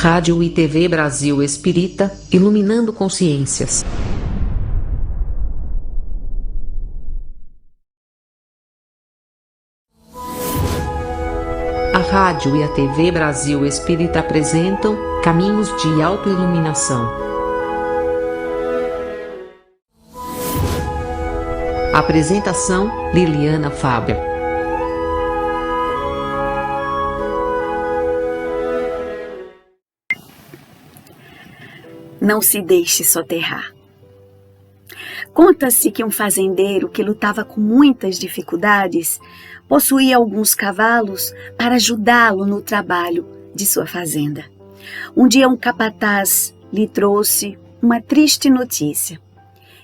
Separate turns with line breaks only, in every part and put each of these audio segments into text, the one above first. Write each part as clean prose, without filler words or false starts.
Rádio e TV Brasil Espírita, iluminando consciências. A rádio e a TV Brasil Espírita apresentam Caminhos de Autoiluminação. Apresentação: Liliana Faber.
Não se deixe soterrar. Conta-se que um fazendeiro que lutava com muitas dificuldades possuía alguns cavalos para ajudá-lo no trabalho de sua fazenda. Um dia um capataz lhe trouxe uma triste notícia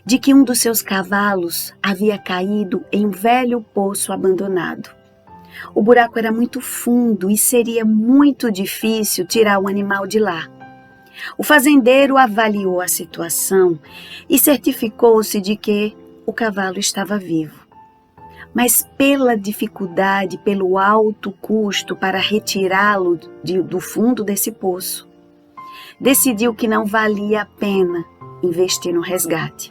de que um dos seus cavalos havia caído em um velho poço abandonado. O buraco era muito fundo e seria muito difícil tirar o animal de lá. O fazendeiro avaliou a situação e certificou-se de que o cavalo estava vivo. Mas pela dificuldade, pelo alto custo para retirá-lo do fundo desse poço, decidiu que não valia a pena investir no resgate.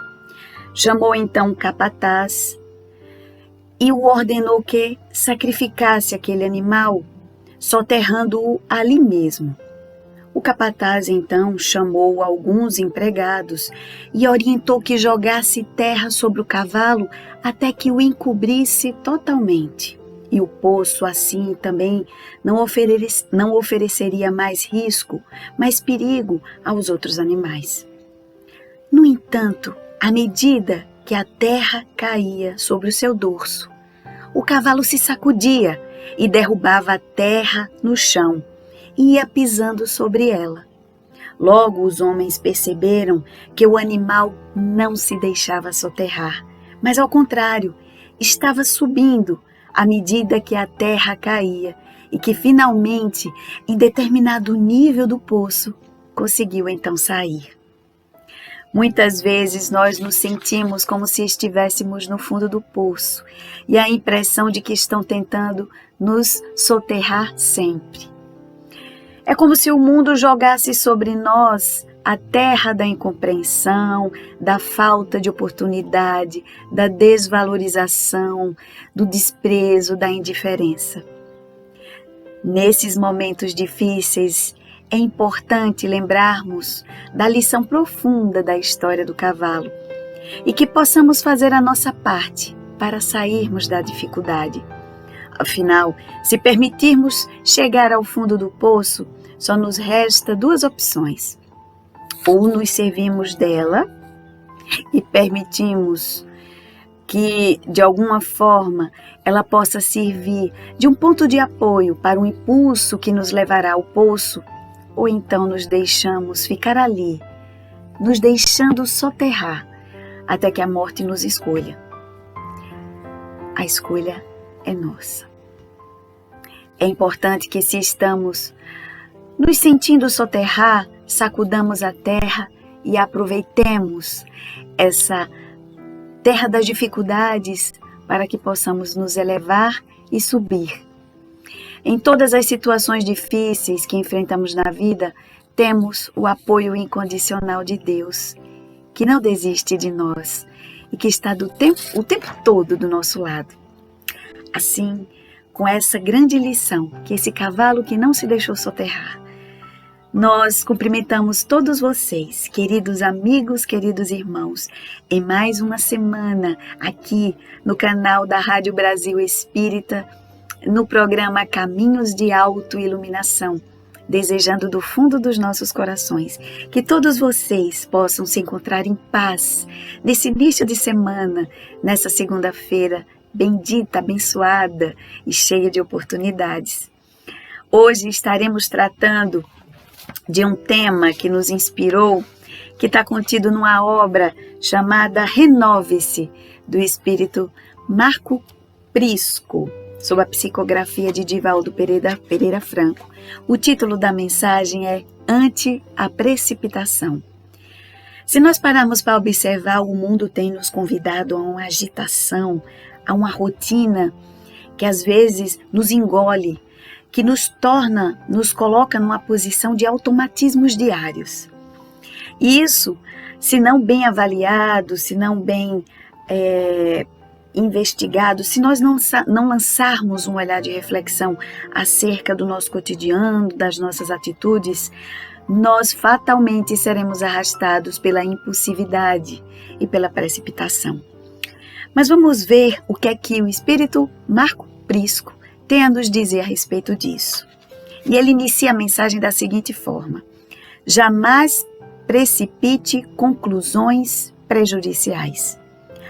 Chamou então o capataz e o ordenou que sacrificasse aquele animal, soterrando-o ali mesmo. O capataz então chamou alguns empregados e orientou que jogasse terra sobre o cavalo até que o encobrisse totalmente. E o poço assim também não ofereceria mais risco, mais perigo aos outros animais. No entanto, à medida que a terra caía sobre o seu dorso, o cavalo se sacudia e derrubava a terra no chão e ia pisando sobre ela. Logo os homens perceberam que o animal não se deixava soterrar, mas ao contrário, estava subindo à medida que a terra caía e que finalmente, em determinado nível do poço, conseguiu então sair. Muitas vezes nós nos sentimos como se estivéssemos no fundo do poço e a impressão de que estão tentando nos soterrar sempre. É como se o mundo jogasse sobre nós a terra da incompreensão, da falta de oportunidade, da desvalorização, do desprezo, da indiferença. Nesses momentos difíceis, é importante lembrarmos da lição profunda da história do cavalo e que possamos fazer a nossa parte para sairmos da dificuldade. Afinal, se permitirmos chegar ao fundo do poço, só nos resta duas opções. Ou nos servimos dela e permitimos que, de alguma forma, ela possa servir de um ponto de apoio para um impulso que nos levará ao poço, ou então nos deixamos ficar ali, nos deixando soterrar, até que a morte nos escolha. A escolha é nossa. É importante que, se estamos nos sentindo soterrar, sacudamos a terra e aproveitemos essa terra das dificuldades para que possamos nos elevar e subir. Em todas as situações difíceis que enfrentamos na vida, temos o apoio incondicional de Deus, que não desiste de nós e que está o tempo todo do nosso lado. Assim, com essa grande lição, que esse cavalo que não se deixou soterrar, nós cumprimentamos todos vocês, queridos amigos, queridos irmãos, em mais uma semana aqui no canal da Rádio Brasil Espírita, no programa Caminhos de Autoiluminação, desejando do fundo dos nossos corações que todos vocês possam se encontrar em paz nesse início de semana, nessa segunda-feira bendita, abençoada e cheia de oportunidades. Hoje estaremos tratando de um tema que nos inspirou, que está contido numa obra chamada Renove-se, do espírito Marco Prisco, sob a psicografia de Divaldo Pereira Franco. O título da mensagem é Ante a Precipitação. Se nós pararmos para observar, o mundo tem nos convidado a uma agitação, a uma rotina que às vezes nos engole, que nos coloca numa posição de automatismos diários. E isso, se não bem avaliado, se não bem investigado, se nós não lançarmos um olhar de reflexão acerca do nosso cotidiano, das nossas atitudes, nós fatalmente seremos arrastados pela impulsividade e pela precipitação. Mas vamos ver o que é que o Espírito Marco Prisco tem a nos dizer a respeito disso. E ele inicia a mensagem da seguinte forma: jamais precipite conclusões prejudiciais.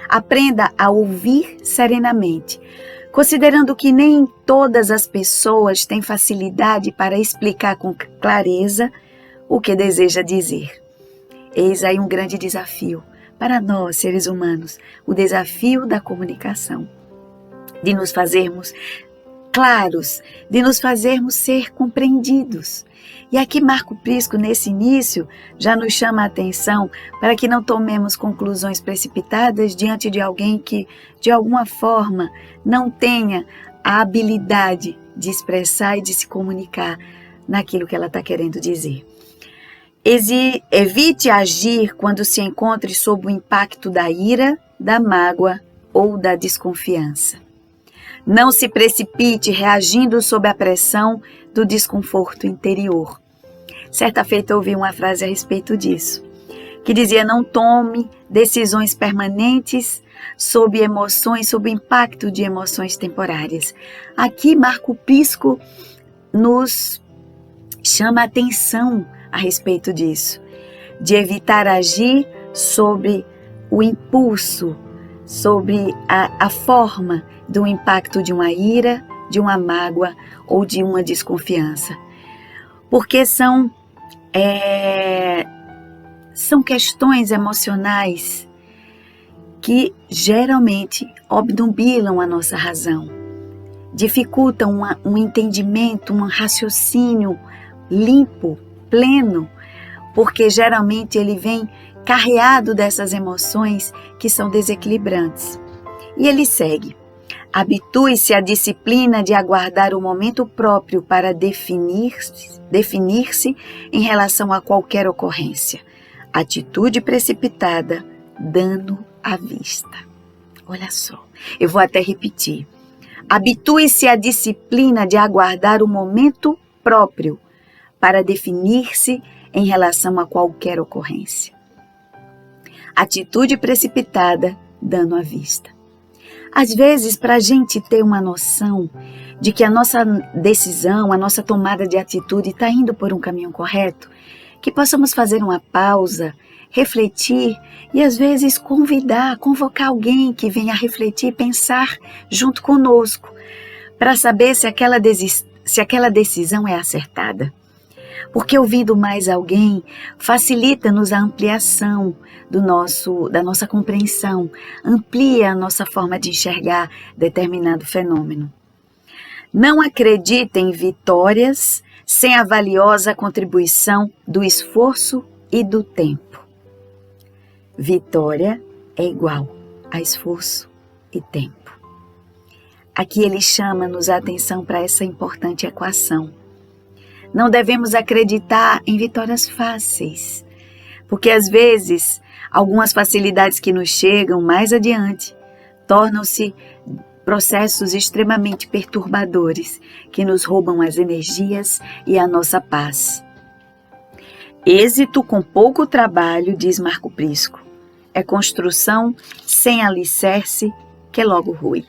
Aprenda a ouvir serenamente, considerando que nem todas as pessoas têm facilidade para explicar com clareza o que deseja dizer. Eis aí um grande desafio para nós, seres humanos, o desafio da comunicação, de nos fazermos claros, de nos fazermos ser compreendidos. E aqui Marco Prisco, nesse início, já nos chama a atenção para que não tomemos conclusões precipitadas diante de alguém que, de alguma forma, não tenha a habilidade de expressar e de se comunicar naquilo que ela está querendo dizer. Evite agir quando se encontre sob o impacto da ira, da mágoa ou da desconfiança. Não se precipite reagindo sob a pressão do desconforto interior. Certa feita eu ouvi uma frase a respeito disso, que dizia: não tome decisões permanentes sob emoções, sob o impacto de emoções temporárias. Aqui Marco Prisco nos chama a atenção a respeito disso, de evitar agir sobre o impulso, sobre a forma do impacto de uma ira, de uma mágoa ou de uma desconfiança. Porque são questões emocionais que geralmente obnubilam a nossa razão, dificultam um entendimento, um raciocínio limpo, pleno, porque geralmente ele vem carreado dessas emoções que são desequilibrantes. E ele segue: habitue-se à disciplina de aguardar o momento próprio para definir-se em relação a qualquer ocorrência. Atitude precipitada, dano à vista. Olha só, eu vou até repetir. Habitue-se à disciplina de aguardar o momento próprio para definir-se em relação a qualquer ocorrência. Atitude precipitada, dano à vista. Às vezes, para a gente ter uma noção de que a nossa decisão, a nossa tomada de atitude está indo por um caminho correto, que possamos fazer uma pausa, refletir e às vezes convocar alguém que venha refletir, pensar junto conosco, para saber se aquela decisão é acertada. Porque ouvindo mais alguém facilita-nos a ampliação da nossa compreensão, amplia a nossa forma de enxergar determinado fenômeno. Não acredite em vitórias sem a valiosa contribuição do esforço e do tempo. Vitória é igual a esforço e tempo. Aqui ele chama-nos a atenção para essa importante equação. Não devemos acreditar em vitórias fáceis, porque às vezes algumas facilidades que nos chegam mais adiante tornam-se processos extremamente perturbadores que nos roubam as energias e a nossa paz. Êxito com pouco trabalho, diz Marco Prisco, é construção sem alicerce que logo rui.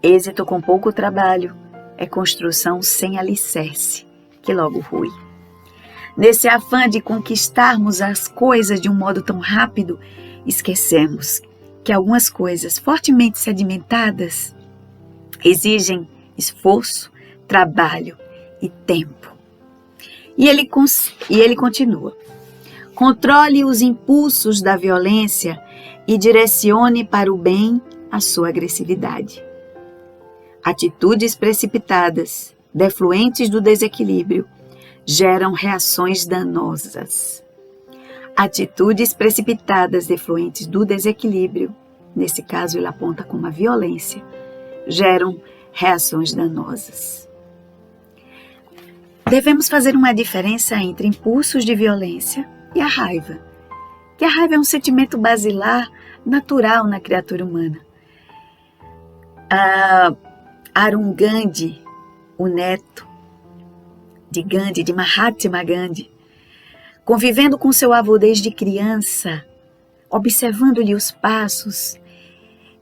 Êxito com pouco trabalho é construção sem alicerce, que logo rui. Nesse afã de conquistarmos as coisas de um modo tão rápido, esquecemos que algumas coisas fortemente sedimentadas exigem esforço, trabalho e tempo. E ele continua: controle os impulsos da violência e direcione para o bem a sua agressividade. Atitudes precipitadas, defluentes do desequilíbrio, geram reações danosas. Atitudes precipitadas, defluentes do desequilíbrio, nesse caso ele aponta como a violência, geram reações danosas. Devemos fazer uma diferença entre impulsos de violência e a raiva. Que a raiva é um sentimento basilar, natural na criatura humana. Arun Gandhi, o neto de Gandhi, de Mahatma Gandhi, convivendo com seu avô desde criança, observando-lhe os passos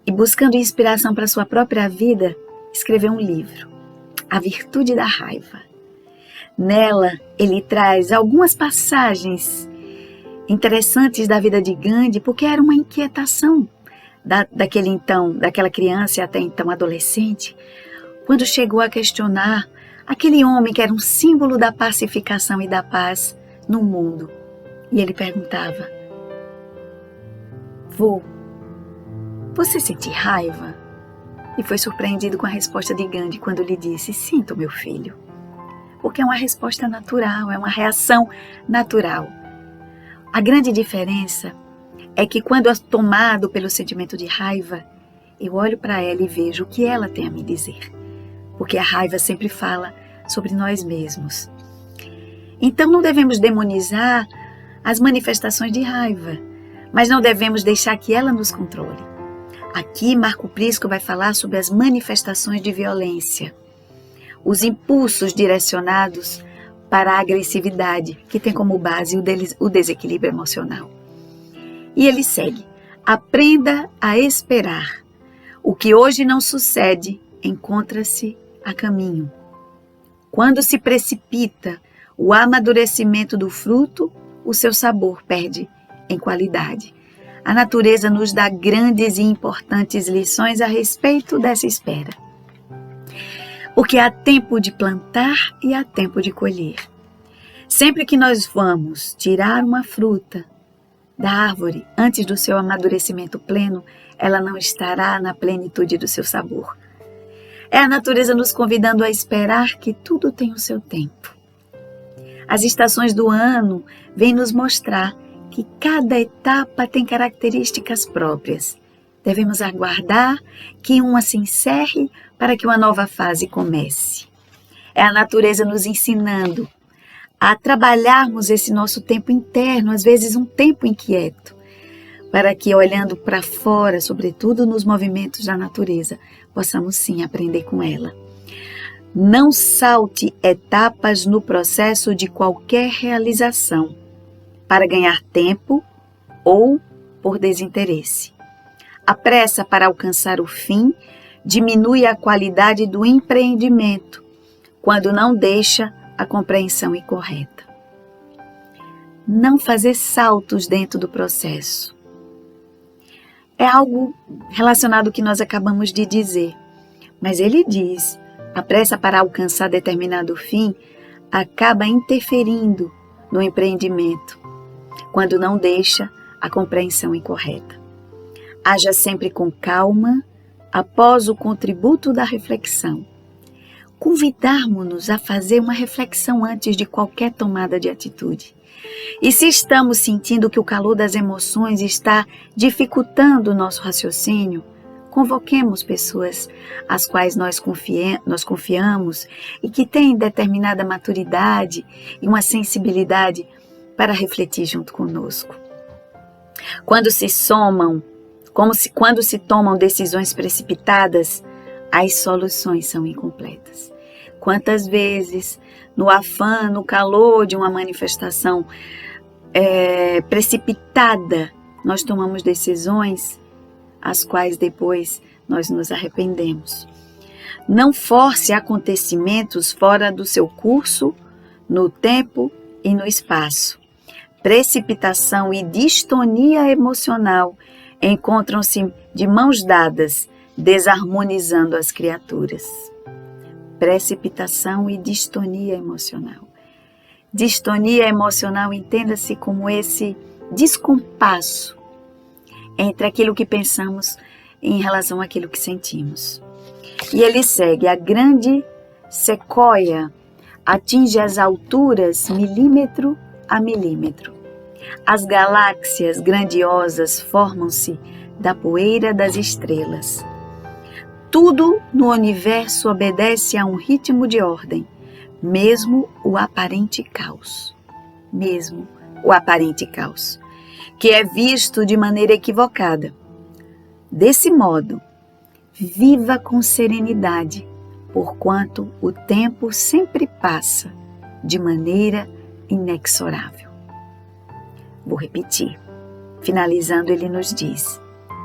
e buscando inspiração para sua própria vida, escreveu um livro, A Virtude da Raiva. Nela, ele traz algumas passagens interessantes da vida de Gandhi, porque era uma inquietação daquela criança e até então adolescente, quando chegou a questionar aquele homem que era um símbolo da pacificação e da paz no mundo. E ele perguntava: vô, você sente raiva? E foi surpreendido com a resposta de Gandhi quando lhe disse: sinto, meu filho. Porque é uma resposta natural, é uma reação natural. A grande diferença é que quando eu tomado pelo sentimento de raiva, eu olho para ela e vejo o que ela tem a me dizer. Porque a raiva sempre fala sobre nós mesmos. Então não devemos demonizar as manifestações de raiva, mas não devemos deixar que ela nos controle. Aqui Marco Prisco vai falar sobre as manifestações de violência, os impulsos direcionados para a agressividade, que tem como base o desequilíbrio emocional. E ele segue: aprenda a esperar. O que hoje não sucede, encontra-se a caminho. Quando se precipita o amadurecimento do fruto, o seu sabor perde em qualidade. A natureza nos dá grandes e importantes lições a respeito dessa espera. Porque há tempo de plantar e há tempo de colher. Sempre que nós vamos tirar uma fruta da árvore antes do seu amadurecimento pleno, ela não estará na plenitude do seu sabor. É a natureza nos convidando a esperar que tudo tem o seu tempo. As estações do ano vêm nos mostrar que cada etapa tem características próprias. Devemos aguardar que uma se encerre para que uma nova fase comece. É a natureza nos ensinando a trabalharmos esse nosso tempo interno, às vezes um tempo inquieto, para que, olhando para fora, sobretudo nos movimentos da natureza, possamos sim aprender com ela. Não salte etapas no processo de qualquer realização, para ganhar tempo ou por desinteresse. A pressa para alcançar o fim diminui a qualidade do empreendimento, quando não deixa a compreensão incorreta. Não fazer saltos dentro do processo. É algo relacionado ao que nós acabamos de dizer, mas ele diz: a pressa para alcançar determinado fim acaba interferindo no empreendimento, quando não deixa a compreensão incorreta. Haja sempre com calma, após o contributo da reflexão. Convidarmos-nos a fazer uma reflexão antes de qualquer tomada de atitude. E se estamos sentindo que o calor das emoções está dificultando o nosso raciocínio, convoquemos pessoas às quais nós confiamos e que têm determinada maturidade e uma sensibilidade para refletir junto conosco. Quando se tomam decisões precipitadas, as soluções são incompletas. Quantas vezes, no afã, no calor de uma manifestação precipitada, nós tomamos decisões as quais depois nós nos arrependemos. Não force acontecimentos fora do seu curso, no tempo e no espaço. Precipitação e distonia emocional encontram-se de mãos dadas, desarmonizando as criaturas. Precipitação e distonia emocional. Distonia emocional entenda-se como esse descompasso entre aquilo que pensamos em relação àquilo que sentimos. E ele segue: a grande sequoia atinge as alturas milímetro a milímetro. As galáxias grandiosas formam-se da poeira das estrelas. Tudo no universo obedece a um ritmo de ordem, mesmo o aparente caos. Mesmo o aparente caos, que é visto de maneira equivocada. Desse modo, viva com serenidade, porquanto o tempo sempre passa de maneira inexorável. Vou repetir. Finalizando, ele nos diz: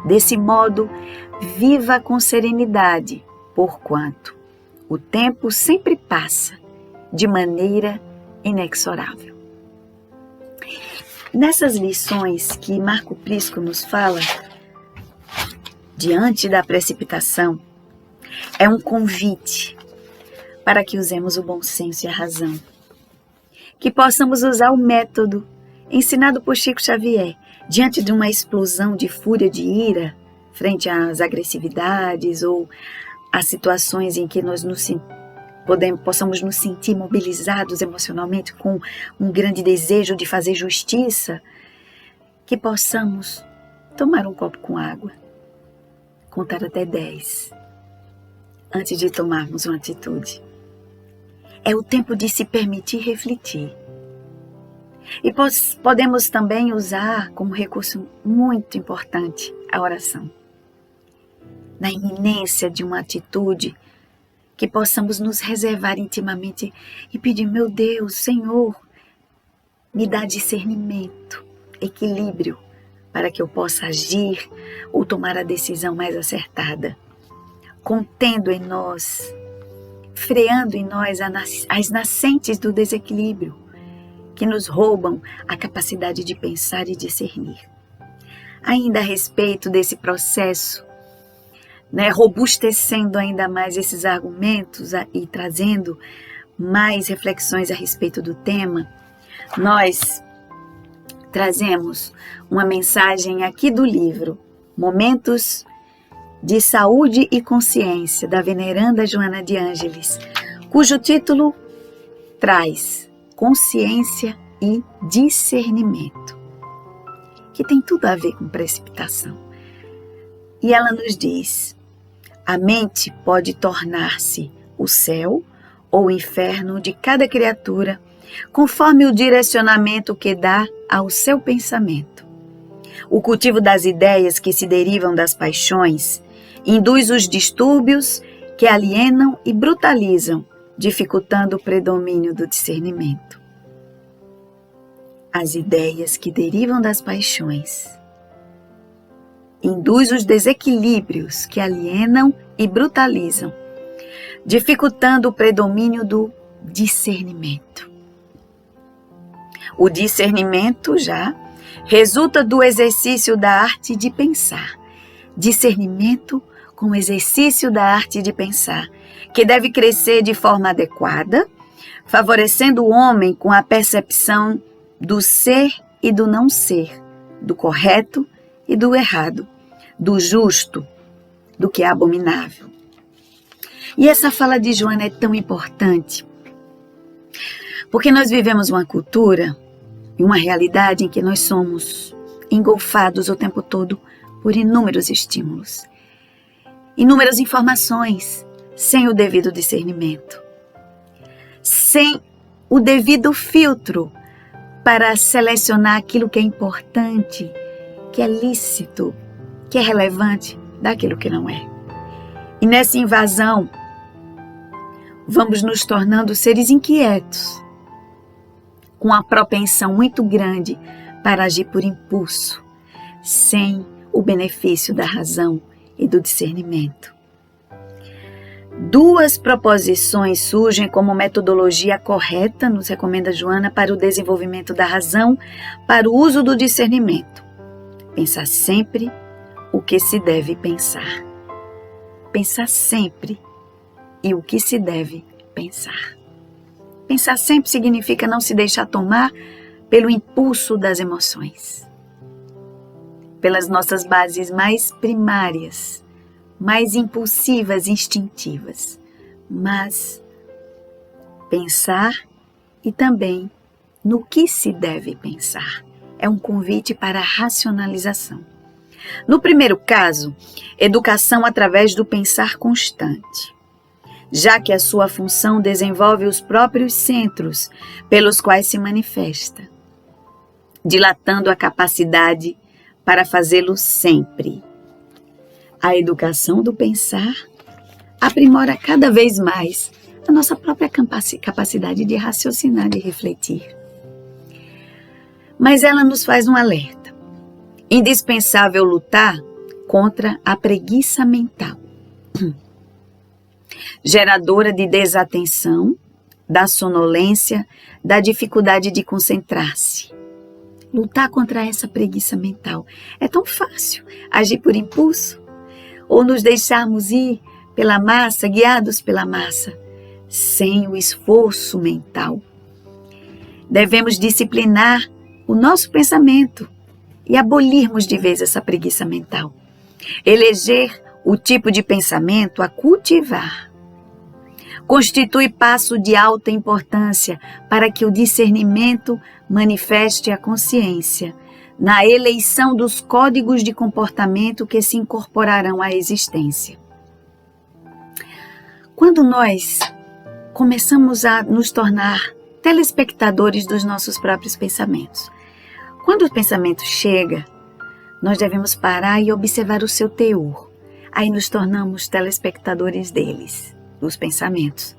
desse modo, viva com serenidade, porquanto o tempo sempre passa de maneira inexorável. Nessas lições que Marco Prisco nos fala, diante da precipitação, é um convite para que usemos o bom senso e a razão, que possamos usar o método ensinado por Chico Xavier, diante de uma explosão de fúria, de ira, frente às agressividades ou às situações em que nós possamos nos sentir mobilizados emocionalmente com um grande desejo de fazer justiça, que possamos tomar um copo com água, contar até 10, antes de tomarmos uma atitude. É o tempo de se permitir refletir. E podemos também usar como recurso muito importante a oração. Na iminência de uma atitude, que possamos nos reservar intimamente e pedir: meu Deus, Senhor, me dá discernimento, equilíbrio, para que eu possa agir ou tomar a decisão mais acertada, contendo em nós, freando em nós as nascentes do desequilíbrio, que nos roubam a capacidade de pensar e discernir. Ainda a respeito desse processo, robustecendo ainda mais esses argumentos e trazendo mais reflexões a respeito do tema, nós trazemos uma mensagem aqui do livro Momentos de Saúde e Consciência, da veneranda Joana de Ângeles, cujo título traz Consciência e Discernimento, que tem tudo a ver com precipitação. E ela nos diz: a mente pode tornar-se o céu ou o inferno de cada criatura, conforme o direcionamento que dá ao seu pensamento. O cultivo das ideias que se derivam das paixões induz os distúrbios que alienam e brutalizam, dificultando o predomínio do discernimento. As ideias que derivam das paixões induz os desequilíbrios que alienam e brutalizam, dificultando o predomínio do discernimento. O discernimento já resulta do exercício da arte de pensar. Discernimento com o exercício da arte de pensar, que deve crescer de forma adequada, favorecendo o homem com a percepção do ser e do não ser, do correto e do errado, do justo, do que é abominável. E essa fala de Joana é tão importante, porque nós vivemos uma cultura e uma realidade em que nós somos engolfados o tempo todo por inúmeros estímulos, inúmeras informações, sem o devido discernimento, sem o devido filtro para selecionar aquilo que é importante, que é lícito, que é relevante, daquilo que não é. E nessa invasão, vamos nos tornando seres inquietos, com a propensão muito grande para agir por impulso, sem o benefício da razão e do discernimento. Duas proposições surgem como metodologia correta, nos recomenda Joana, para o desenvolvimento da razão, para o uso do discernimento. Pensar sempre o que se deve pensar. Pensar sempre e o que se deve pensar. Pensar sempre significa não se deixar tomar pelo impulso das emoções, pelas nossas bases mais primárias, mais impulsivas, instintivas, mas pensar e também no que se deve pensar. É um convite para a racionalização. No primeiro caso, educação através do pensar constante. já que a sua função desenvolve os próprios centros pelos quais se manifesta, dilatando a capacidade para fazê-lo sempre. A educação do pensar aprimora cada vez mais a nossa própria capacidade de raciocinar, de refletir. Mas ela nos faz um alerta. Indispensável lutar contra a preguiça mental, geradora de desatenção, da sonolência, da dificuldade de concentrar-se. Lutar contra essa preguiça mental é tão fácil, agir por impulso, ou nos deixarmos ir pela massa, guiados pela massa, sem o esforço mental. Devemos disciplinar o nosso pensamento e abolirmos de vez essa preguiça mental. Eleger o tipo de pensamento a cultivar constitui passo de alta importância para que o discernimento manifeste a consciência na eleição dos códigos de comportamento que se incorporarão à existência. Quando nós começamos a nos tornar telespectadores dos nossos próprios pensamentos, quando o pensamento chega, nós devemos parar e observar o seu teor. Aí nos tornamos telespectadores deles, dos pensamentos.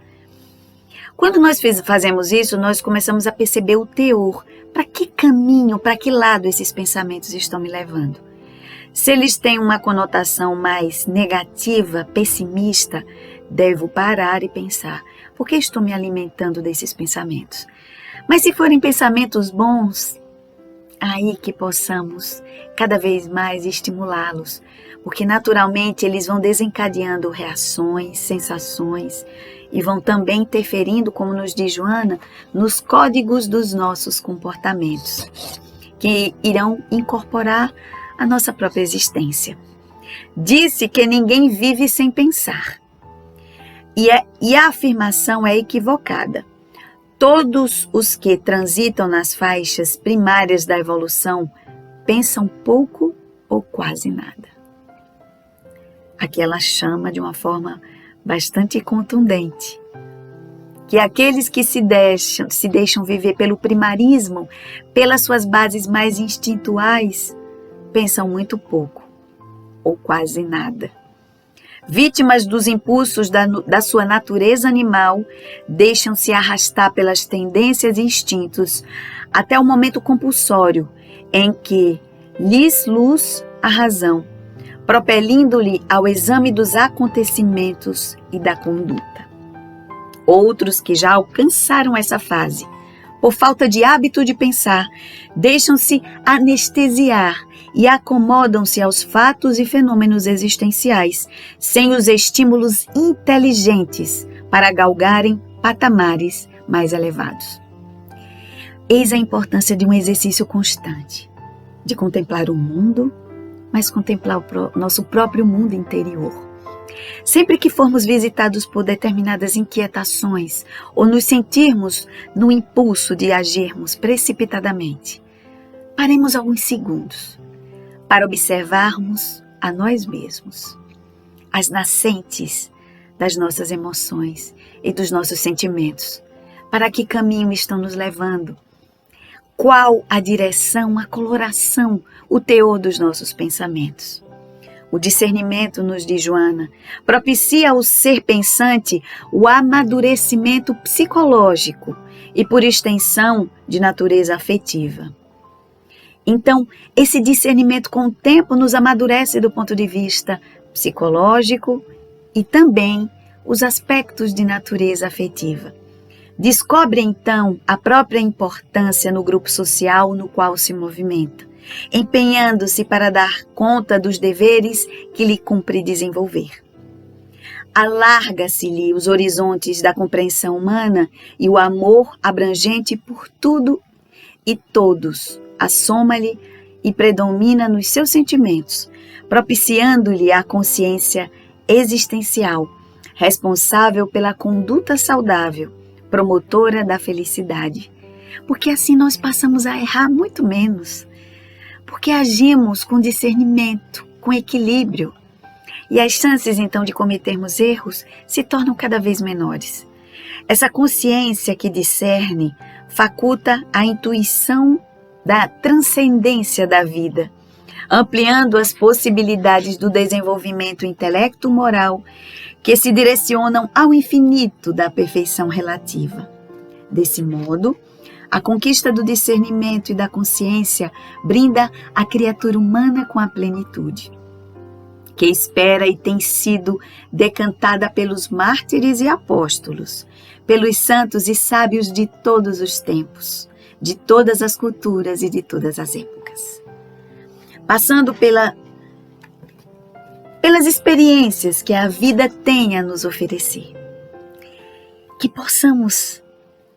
Quando nós fazemos isso, nós começamos a perceber o teor. Para que caminho, para que lado esses pensamentos estão me levando? Se eles têm uma conotação mais negativa, pessimista, devo parar e pensar: por que estou me alimentando desses pensamentos? Mas se forem pensamentos bons, aí que possamos cada vez mais estimulá-los, porque naturalmente eles vão desencadeando reações, sensações e vão também interferindo, como nos diz Joana, nos códigos dos nossos comportamentos, que irão incorporar a nossa própria existência. Disse que ninguém vive sem pensar. E a afirmação é equivocada. Todos os que transitam nas faixas primárias da evolução pensam pouco ou quase nada. Aqui ela chama de uma forma bastante contundente que aqueles que se deixam viver pelo primarismo, pelas suas bases mais instintuais, pensam muito pouco ou quase nada. Vítimas dos impulsos da sua natureza animal, deixam-se arrastar pelas tendências e instintos até o momento compulsório em que lhes luz a razão, propelindo-lhe ao exame dos acontecimentos e da conduta. Outros que já alcançaram essa fase, por falta de hábito de pensar, deixam-se anestesiar e acomodam-se aos fatos e fenômenos existenciais, sem os estímulos inteligentes para galgarem patamares mais elevados. Eis a importância de um exercício constante, de contemplar o mundo, mas contemplar o nosso próprio mundo interior. Sempre que formos visitados por determinadas inquietações ou nos sentirmos no impulso de agirmos precipitadamente, paremos alguns segundos para observarmos a nós mesmos, as nascentes das nossas emoções e dos nossos sentimentos. Para que caminho estão nos levando? Qual a direção, a coloração, o teor dos nossos pensamentos? O discernimento, nos diz Joana, propicia ao ser pensante o amadurecimento psicológico e, por extensão, de natureza afetiva. Então, esse discernimento com o tempo nos amadurece do ponto de vista psicológico e também os aspectos de natureza afetiva. Descobre, então, a própria importância no grupo social no qual se movimenta, empenhando-se para dar conta dos deveres que lhe cumpre desenvolver. Alarga-se-lhe os horizontes da compreensão humana e o amor abrangente por tudo e todos assoma-lhe e predomina nos seus sentimentos, propiciando-lhe a consciência existencial, responsável pela conduta saudável, promotora da felicidade. Porque assim nós passamos a errar muito menos, porque agimos com discernimento, com equilíbrio. e as chances então de cometermos erros se tornam cada vez menores. Essa consciência que discerne faculta a intuição da transcendência da vida, ampliando as possibilidades do desenvolvimento intelecto-moral que se direcionam ao infinito da perfeição relativa. Desse modo, a conquista do discernimento e da consciência brinda a criatura humana com a plenitude, que espera e tem sido decantada pelos mártires e apóstolos, pelos santos e sábios de todos os tempos, de todas as culturas e de todas as épocas. Passando pelas experiências que a vida tem a nos oferecer. Que possamos,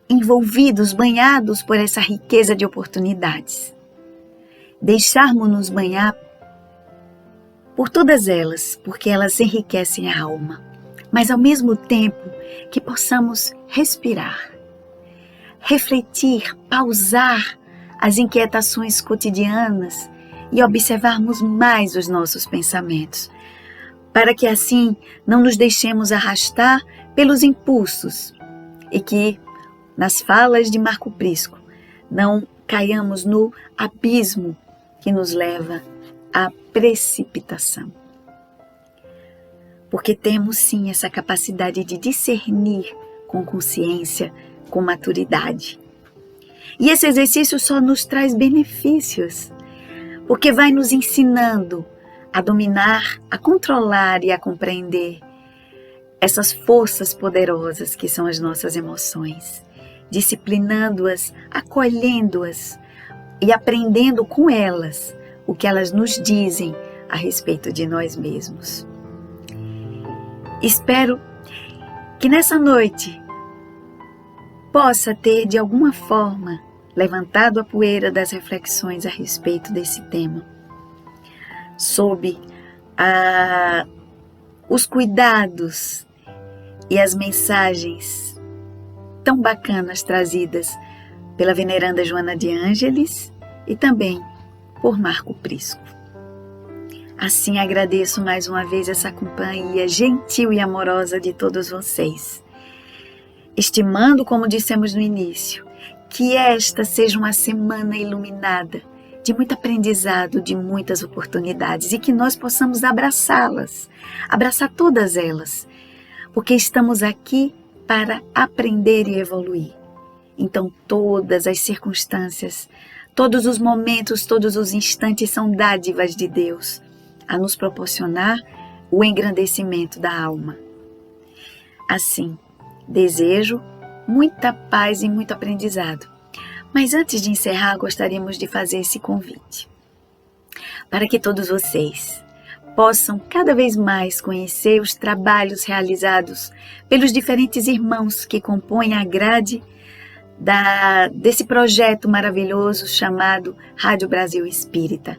envolvidos, banhados por essa riqueza de oportunidades, deixarmos-nos banhar por todas elas, porque elas enriquecem a alma, mas ao mesmo tempo que possamos respirar, refletir, pausar as inquietações cotidianas e observarmos mais os nossos pensamentos, para que assim não nos deixemos arrastar pelos impulsos e que, nas falas de Marco Prisco, não caiamos no abismo que nos leva à precipitação. Porque temos sim essa capacidade de discernir com consciência, com maturidade. E esse exercício só nos traz benefícios, porque vai nos ensinando a dominar, a controlar e a compreender essas forças poderosas que são as nossas emoções, disciplinando-as, acolhendo-as e aprendendo com elas o que elas nos dizem a respeito de nós mesmos. Espero que nessa noite possa ter, de alguma forma, levantado a poeira das reflexões a respeito desse tema, sob os cuidados e as mensagens tão bacanas trazidas pela veneranda Joana de Ângeles e também por Marco Prisco. Assim agradeço mais uma vez essa companhia gentil e amorosa de todos vocês, estimando, como dissemos no início, que esta seja uma semana iluminada, de muito aprendizado, de muitas oportunidades e que nós possamos abraçá-las, abraçar todas elas, porque estamos aqui para aprender e evoluir. Então todas as circunstâncias, todos os momentos, todos os instantes são dádivas de Deus a nos proporcionar o engrandecimento da alma. Assim, desejo muita paz e muito aprendizado. Mas antes de encerrar, gostaríamos de fazer esse convite, para que todos vocês possam cada vez mais conhecer os trabalhos realizados pelos diferentes irmãos que compõem a grade desse projeto maravilhoso chamado Rádio Brasil Espírita,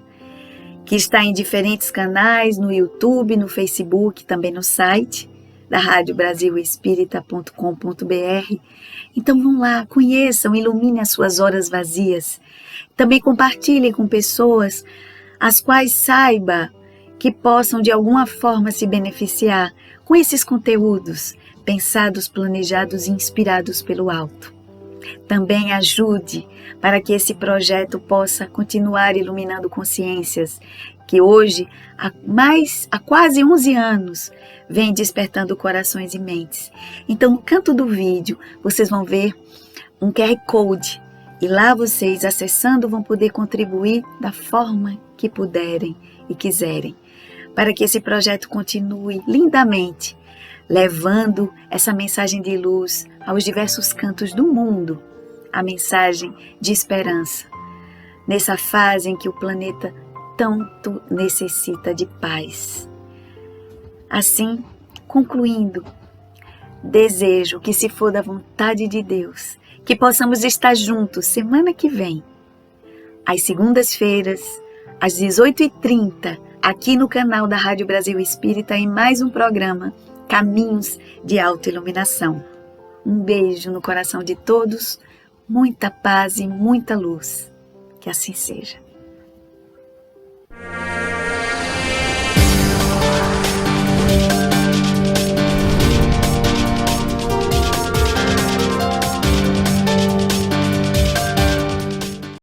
que está em diferentes canais, no YouTube, no Facebook, também no site da radiobrasilespírita.com.br. Então vão lá, conheçam, iluminem as suas horas vazias. Também compartilhem com pessoas as quais saiba que possam de alguma forma se beneficiar com esses conteúdos pensados, planejados e inspirados pelo alto. Também ajude para que esse projeto possa continuar iluminando consciências que hoje, há quase 11 anos, vem despertando corações e mentes. Então, no canto do vídeo, vocês vão ver um QR Code e lá vocês, acessando, vão poder contribuir da forma que puderem e quiserem, para que esse projeto continue lindamente, levando essa mensagem de luz aos diversos cantos do mundo, a mensagem de esperança, nessa fase em que o planeta tanto necessita de paz. Assim, concluindo, desejo que, se for da vontade de Deus, que possamos estar juntos semana que vem, às segundas-feiras, às 18h30, aqui no canal da Rádio Brasil Espírita, em mais um programa Caminhos de Autoiluminação. Um beijo no coração de todos, muita paz e muita luz. Que assim seja.